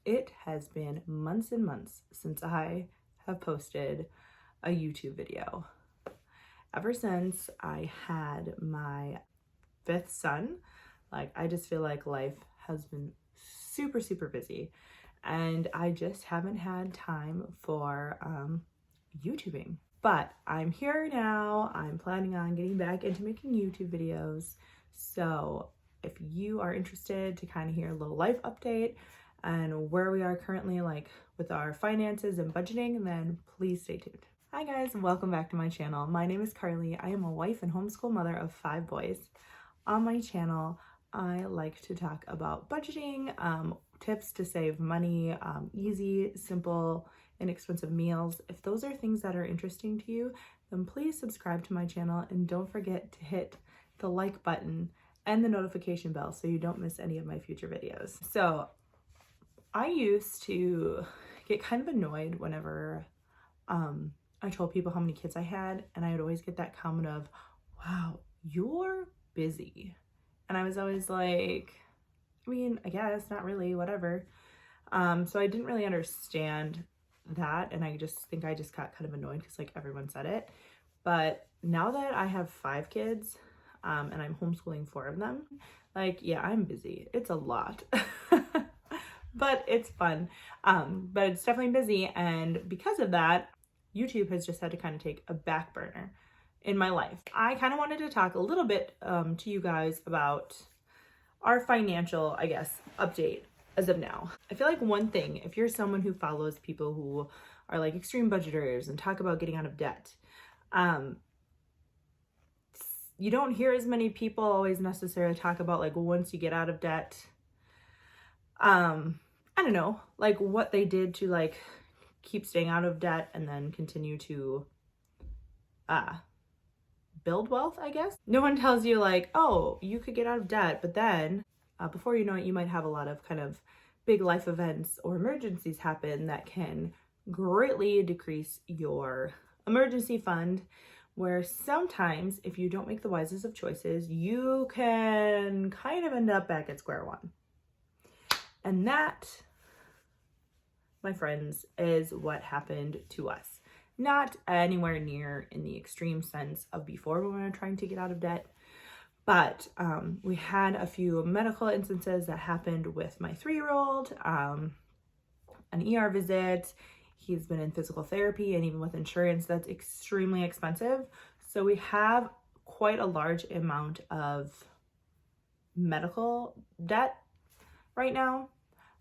It has been months and months since I have posted a YouTube video. Ever since I had my fifth son, I just feel like life has been super busy, and I just haven't had time for YouTubing. But I'm here now. I'm planning on getting back into making YouTube videos. So if you are interested to kind of hear a little life update and where we are currently with our finances and budgeting, then please stay tuned. Hi guys, and welcome back to my channel. My name is Carly. I am a wife and homeschool mother of 5 boys. On my channel, I like to talk about budgeting, tips to save money, easy, simple, inexpensive meals. If those are things that are interesting to you, then please subscribe to my channel and don't forget to hit the like button and the notification bell so you don't miss any of my future videos. So I used to get kind of annoyed whenever I told people how many kids I had, and I would always get that comment of, wow, you're busy. And I was always like, I guess not really, whatever. So I didn't really understand that, and I just think I just got kind of annoyed because everyone said it. But now that I have 5 kids and I'm homeschooling 4 of them, yeah, I'm busy. It's a lot. But it's fun. But it's definitely busy, and because of that, YouTube has just had to kind of take a back burner in my life. I kind of wanted to talk a little bit to you guys about our financial, update as of now. I feel like one thing, if you're someone who follows people who are extreme budgeters and talk about getting out of debt, you don't hear as many people always necessarily talk about once you get out of debt, I don't know, what they did to keep staying out of debt and then continue to build wealth, I guess. No one tells you oh, you could get out of debt, but then before you know it, you might have a lot of kind of big life events or emergencies happen that can greatly decrease your emergency fund, where sometimes if you don't make the wisest of choices, you can kind of end up back at square one. And that, my friends, is what happened to us. Not anywhere near in the extreme sense of before when we were trying to get out of debt, but we had a few medical instances that happened with my 3-year-old, an ER visit. He's been in physical therapy, and even with insurance, that's extremely expensive. So we have quite a large amount of medical debt right now.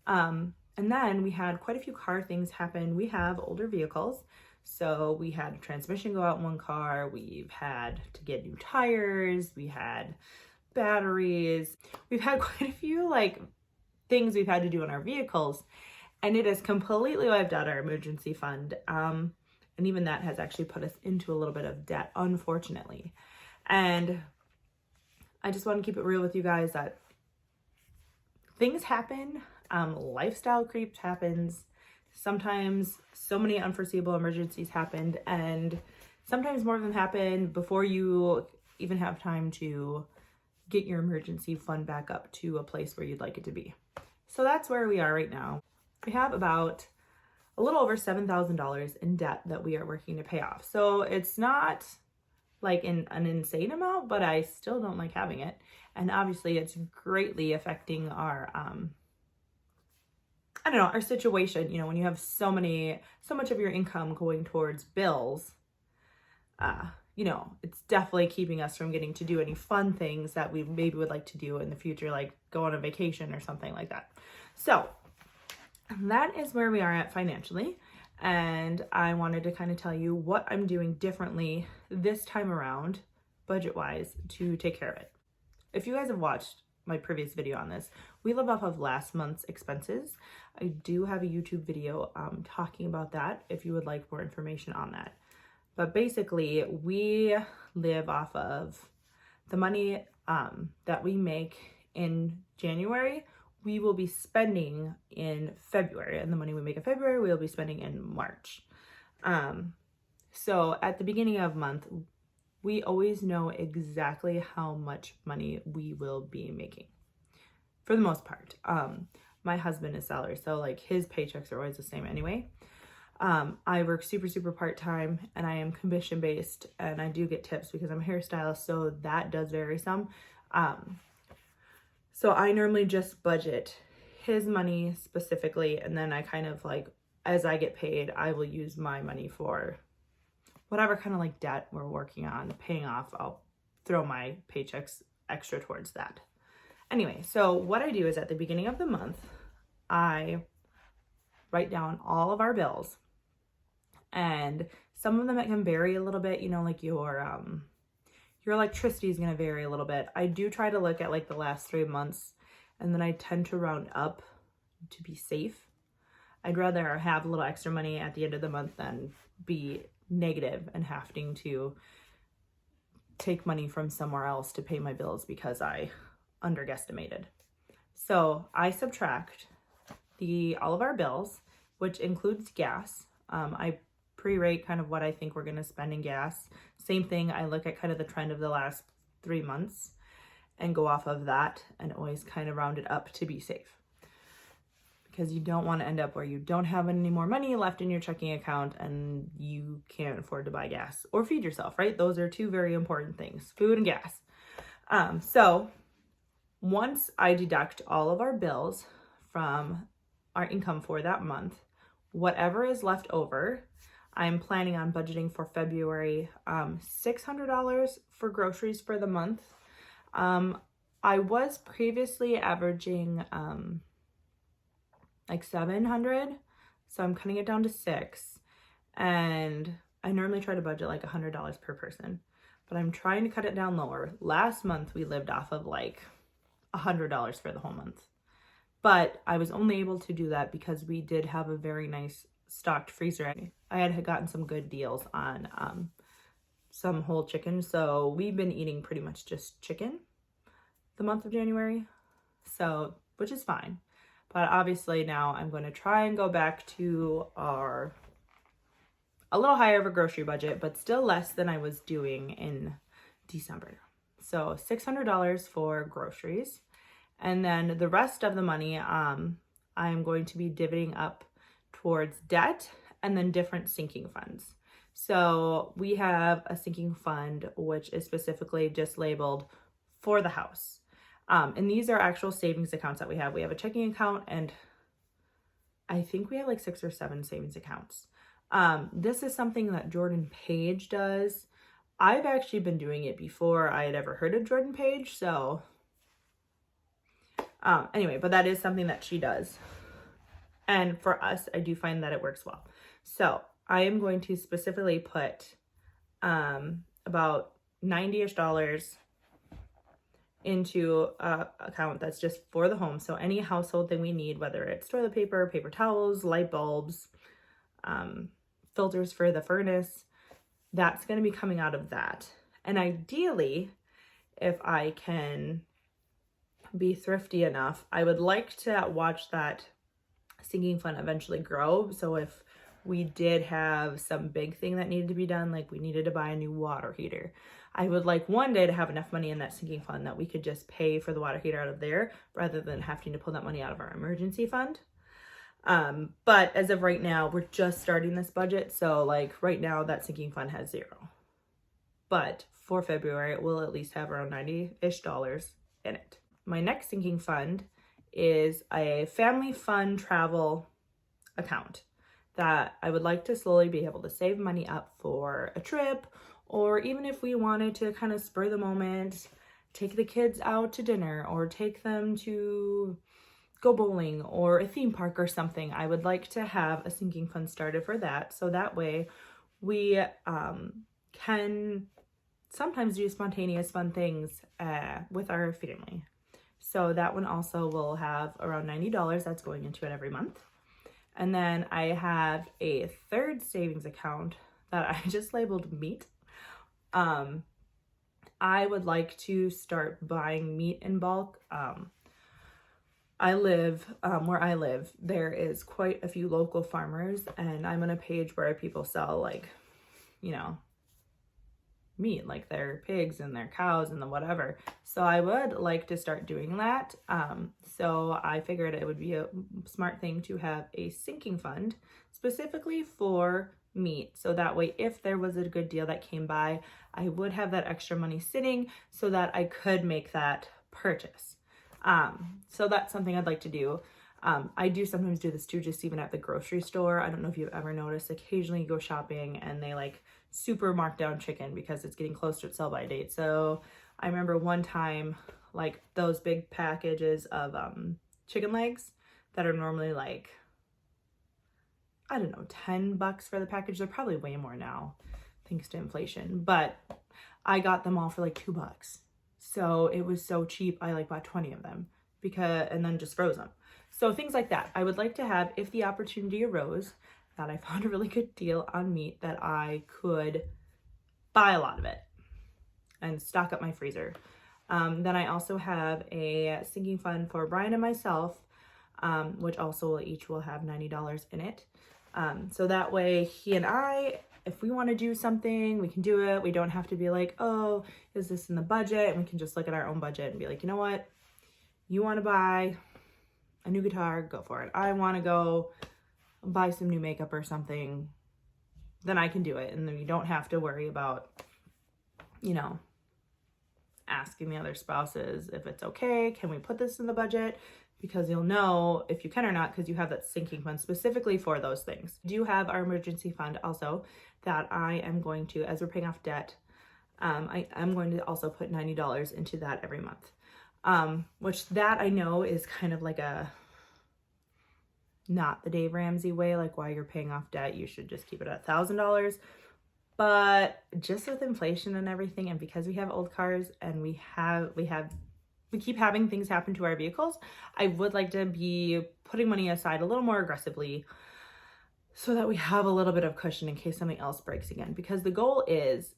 And then we had quite a few car things happen. We have older vehicles. So we had a transmission go out in one car. We've had to get new tires. We had batteries. We've had quite a few things we've had to do in our vehicles. And it has completely wiped out our emergency fund. And even that has actually put us into a little bit of debt, unfortunately. And I just want to keep it real with you guys that things happen. Lifestyle creep happens. Sometimes so many unforeseeable emergencies happened, and sometimes more of them happen before you even have time to get your emergency fund back up to a place where you'd like it to be. So that's where we are right now. We have about a little over $7,000 in debt that we are working to pay off. So it's not an insane amount, but I still don't like having it. And obviously it's greatly affecting our our situation. When you have so much of your income going towards bills, it's definitely keeping us from getting to do any fun things that we maybe would like to do in the future, like go on a vacation or something like that. So that is where we are at financially. And I wanted to kind of tell you what I'm doing differently this time around, budget-wise, to take care of it. If you guys have watched my previous video on this, we live off of last month's expenses. I do have a YouTube video talking about that if you would like more information on that. But basically, we live off of the money that we make in January, we will be spending in February, and the money we make in February, we'll be spending in March. So at the beginning of month, we always know exactly how much money we will be making, for the most part. my husband is salary, so like his paychecks are always the same anyway. I work super part-time, and I am commission based, and I do get tips because I'm a hairstylist, so that does vary some. So I normally just budget his money specifically, and then I kind of like, as I get paid, I will use my money for whatever kind of like debt we're working on paying off. I'll throw my paychecks extra towards that. Anyway, so what I do is at the beginning of the month, I write down all of our bills, and some of them it can vary a little bit, you know, like your electricity is going to vary a little bit. I do try to look at like the last 3 months, and then I tend to round up to be safe. I'd rather have a little extra money at the end of the month than be negative and having to take money from somewhere else to pay my bills because I underestimated. So I subtract all of our bills, which includes gas. I pre-rate kind of what I think we're going to spend in gas. Same thing, I look at kind of the trend of the last 3 months and go off of that, and always kind of round it up to be safe, because you don't want to end up where you don't have any more money left in your checking account and you can't afford to buy gas or feed yourself, right? Those are two very important things, food and gas. So once I deduct all of our bills from our income for that month, whatever is left over, I'm planning on budgeting for February $600 for groceries for the month. I was previously averaging like 700, so I'm cutting it down to 6, and I normally try to budget like $100 per person, but I'm trying to cut it down lower. Last month we lived off of like $100 for the whole month, but I was only able to do that because we did have a very nice stocked freezer. I had gotten some good deals on some whole chicken, so we've been eating pretty much just chicken the month of January, so which is fine. But obviously now I'm going to try and go back to a little higher of a grocery budget, but still less than I was doing in December. So $600 for groceries, and then the rest of the money I'm going to be divvying up towards debt and then different sinking funds. So we have a sinking fund which is specifically just labeled for the house. And these are actual savings accounts that we have. We have a checking account, and I think we have like 6 or 7 savings accounts. This is something that Jordan Page does. I've actually been doing it before I had ever heard of Jordan Page. So anyway, but that is something that she does. And for us, I do find that it works well. So I am going to specifically put about $90-ish into a account that's just for the home. So any household thing we need, whether it's toilet paper, paper towels, light bulbs, filters for the furnace, that's going to be coming out of that. And ideally, if I can be thrifty enough, I would like to watch that sinking fund eventually grow. So if we did have some big thing that needed to be done, like we needed to buy a new water heater, I would like one day to have enough money in that sinking fund that we could just pay for the water heater out of there rather than having to pull that money out of our emergency fund. But as of right now, we're just starting this budget. So like right now that sinking fund has 0. But for February, we'll at least have around $90-ish in it. My next sinking fund is a family fun travel account that I would like to slowly be able to save money up for a trip, or even if we wanted to kind of spur the moment, take the kids out to dinner or take them to go bowling or a theme park or something. I would like to have a sinking fund started for that. So that way we can sometimes do spontaneous fun things with our family. So that one also will have around $90 that's going into it every month. And then I have a third savings account that I just labeled meat. I would like to start buying meat in bulk. Where I live, there is quite a few local farmers, and I'm on a page where people sell like, meat, like their pigs and their cows and the whatever. So I would like to start doing that. So I figured it would be a smart thing to have a sinking fund specifically for meat. So that way, if there was a good deal that came by, I would have that extra money sitting so that I could make that purchase. So that's something I'd like to do. I do sometimes do this too, just even at the grocery store. I don't know if you've ever noticed, occasionally you go shopping and they like super marked down chicken because it's getting close to its sell by date. So I remember one time, like those big packages of chicken legs that are normally like, I don't know, $10 for the package. They're probably way more now thanks to inflation, but I got them all for like $2. So it was so cheap. I like bought 20 of them and then just froze them. So things like that. I would like to have, if the opportunity arose that I found a really good deal on meat, that I could buy a lot of it and stock up my freezer. Then I also have a sinking fund for Brian and myself, which also each will have $90 in it. So that way he and I, if we want to do something, we can do it. We don't have to be like, oh, is this in the budget? And we can just look at our own budget and be like, you know what? You want to buy a new guitar, go for it. I want to go buy some new makeup or something, then I can do it. And then you don't have to worry about, asking the other spouses if it's okay. Can we put this in the budget? Because you'll know if you can or not, because you have that sinking fund specifically for those things. We do have our emergency fund also that I am going to, as we're paying off debt, I am going to also put $90 into that every month. Which that I know is kind of like not the Dave Ramsey way, like while you're paying off debt, you should just keep it at $1,000. But just with inflation and everything, and because we have old cars and we keep having things happen to our vehicles, I would like to be putting money aside a little more aggressively so that we have a little bit of cushion in case something else breaks again. Because the goal is,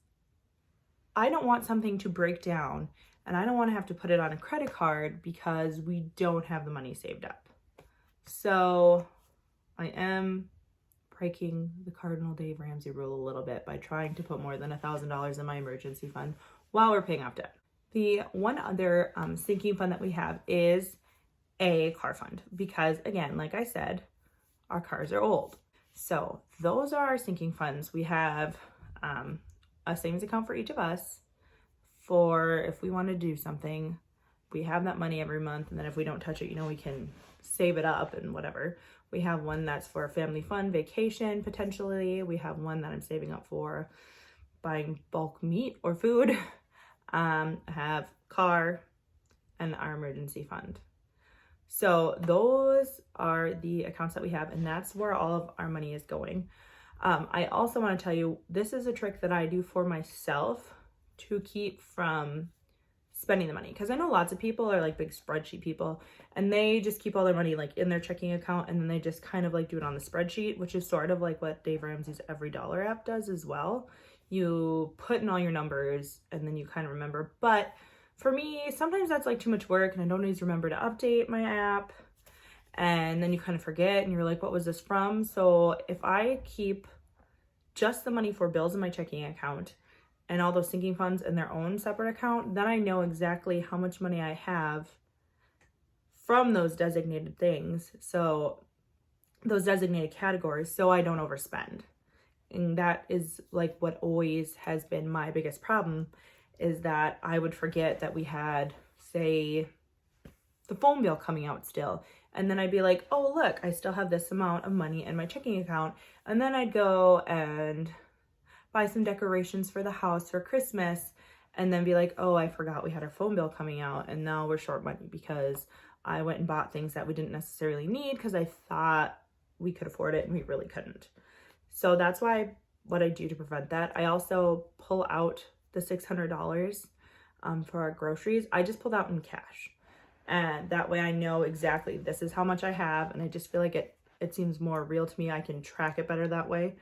I don't want something to break down and I don't want to have to put it on a credit card because we don't have the money saved up. So I am breaking the Cardinal Dave Ramsey rule a little bit by trying to put more than $1,000 in my emergency fund while we're paying off debt. The one other sinking fund that we have is a car fund because, again, like I said, our cars are old. So those are our sinking funds. We have a savings account for each of us for if we want to do something. We have that money every month, and then if we don't touch it, we can save it up and whatever. We have one that's for family fun, vacation, potentially. We have one that I'm saving up for buying bulk meat or food. I have car and our emergency fund. So those are the accounts that we have, and that's where all of our money is going. I also want to tell you, this is a trick that I do for myself to keep from spending the money, because I know lots of people are like big spreadsheet people and they just keep all their money like in their checking account and then they just kind of like do it on the spreadsheet, which is sort of like what Dave Ramsey's Every Dollar app does as well. You put in all your numbers and then you kind of remember. But for me, sometimes that's like too much work and I don't always remember to update my app, and then you kind of forget and you're like, what was this from? So if I keep just the money for bills in my checking account and all those sinking funds in their own separate account, then I know exactly how much money I have from those designated things. So those designated categories, so I don't overspend. And that is like what always has been my biggest problem, is that I would forget that we had, say, the phone bill coming out still. And then I'd be like, oh, look, I still have this amount of money in my checking account. And then I'd go and buy some decorations for the house for Christmas and then be like, oh, I forgot we had our phone bill coming out and now we're short money because I went and bought things that we didn't necessarily need because I thought we could afford it and we really couldn't. So that's what I do to prevent that. I also pull out the $600 for our groceries. I just pulled out in cash, and that way I know exactly this is how much I have, and I just feel like it seems more real to me. I can track it better that way.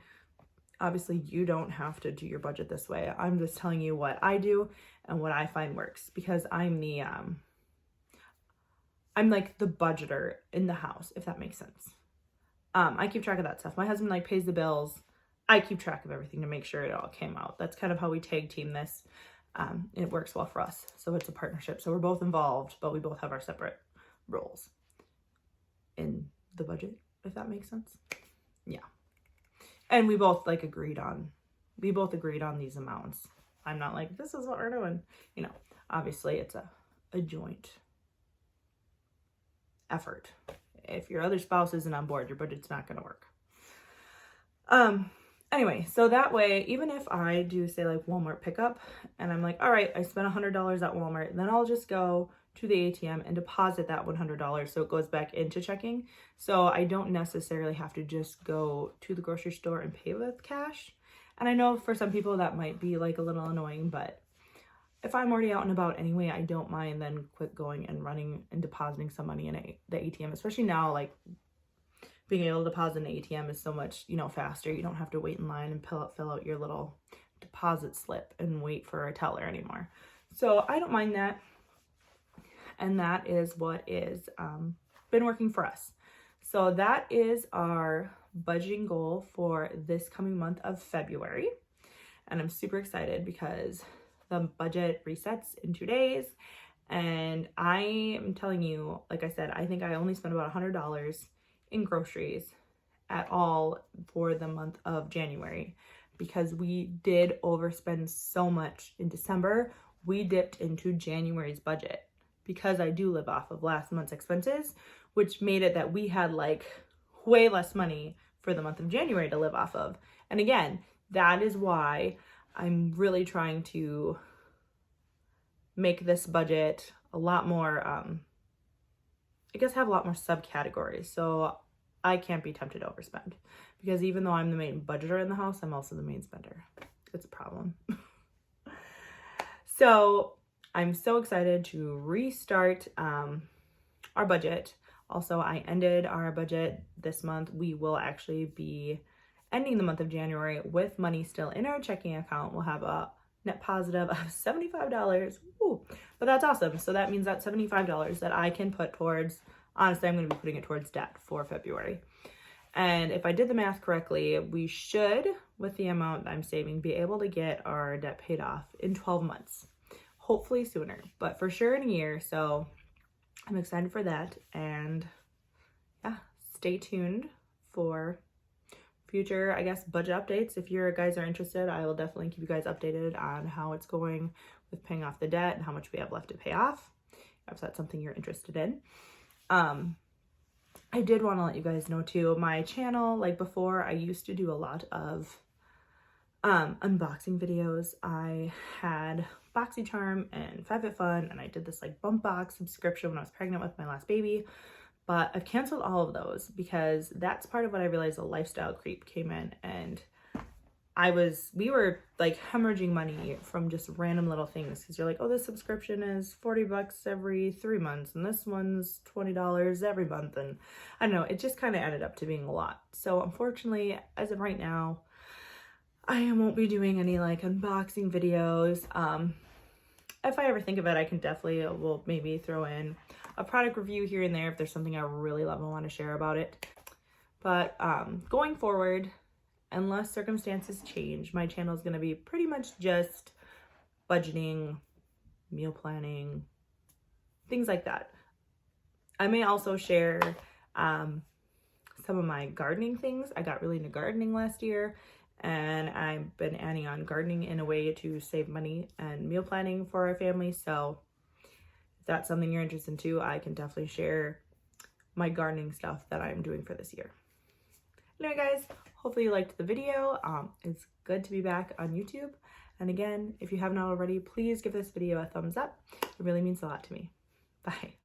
Obviously, you don't have to do your budget this way. I'm just telling you what I do and what I find works, because I'm like the budgeter in the house, if that makes sense. I keep track of that stuff. My husband like pays the bills. I keep track of everything to make sure it all came out. That's kind of how we tag team this. It works well for us. So it's a partnership. So we're both involved, but we both have our separate roles in the budget, if that makes sense. Yeah. And we both agreed on these amounts. I'm not like, this is what we're doing. You know, obviously it's a joint effort. If your other spouse isn't on board, your budget's not going to work. Anyway, so that way, even if I do say like Walmart pickup and I'm like, all right, I spent $100 at Walmart, then I'll just go to the ATM and deposit that $100 so it goes back into checking. So I don't necessarily have to just go to the grocery store and pay with cash. And I know for some people that might be like a little annoying, but if I'm already out and about anyway, I don't mind then quit going and running and depositing some money in the ATM, especially now, like being able to deposit in the ATM is so much, you know, faster. You don't have to wait in line and fill out your little deposit slip and wait for a teller anymore. So I don't mind that. And that is what is been working for us. So that is our budgeting goal for this coming month of February. And I'm super excited because the budget resets in 2 days. And I am telling you, like I said, I think I only spent about $100 in groceries at all for the month of January because we did overspend so much in December. We dipped into January's budget because I do live off of last month's expenses, which made it that we had like way less money for the month of January to live off of. And again, that is why I'm really trying to make this budget a lot more, I guess have a lot more subcategories. So I can't be tempted to overspend because even though I'm the main budgeter in the house, I'm also the main spender. It's a problem. So I'm so excited to restart our budget. Also, I ended our budget this month. We will actually be ending the month of January with money still in our checking account. We'll have a net positive of $75. Ooh, but that's awesome. So that means that $75 that I can put towards, honestly, I'm going to be putting it towards debt for February. And if I did the math correctly, we should, with the amount I'm saving, be able to get our debt paid off in 12 months. Hopefully sooner, but for sure in a year. So I'm excited for that. And yeah, stay tuned for future, I guess, budget updates. If you guys are interested, I will definitely keep you guys updated on how it's going with paying off the debt and how much we have left to pay off, if that's something you're interested in. I did want to let you guys know too, my channel, like before, I used to do a lot of unboxing videos. I had BoxyCharm and FabFitFun, and I did this like bump box subscription when I was pregnant with my last baby. But I've canceled all of those because that's part of what I realized the lifestyle creep came in, and we were like hemorrhaging money from just random little things because you're like, oh, this subscription is $40 every 3 months and this one's $20 every month, and I don't know, it just kind of added up to being a lot. So unfortunately, as of right now, I won't be doing any like unboxing videos. If I ever think of it, I can definitely will maybe throw in a product review here and there if there's something I really love and want to share about it. But going forward, unless circumstances change, my channel is going to be pretty much just budgeting, meal planning, things like that. I may also share some of my gardening things. I got really into gardening last year, and I've been adding on gardening in a way to save money and meal planning for our family. So if that's something you're interested in too, I can definitely share my gardening stuff that I'm doing for this year. Anyway, guys, hopefully you liked the video. It's good to be back on YouTube. And again, if you have not already, please give this video a thumbs up. It really means a lot to me. Bye.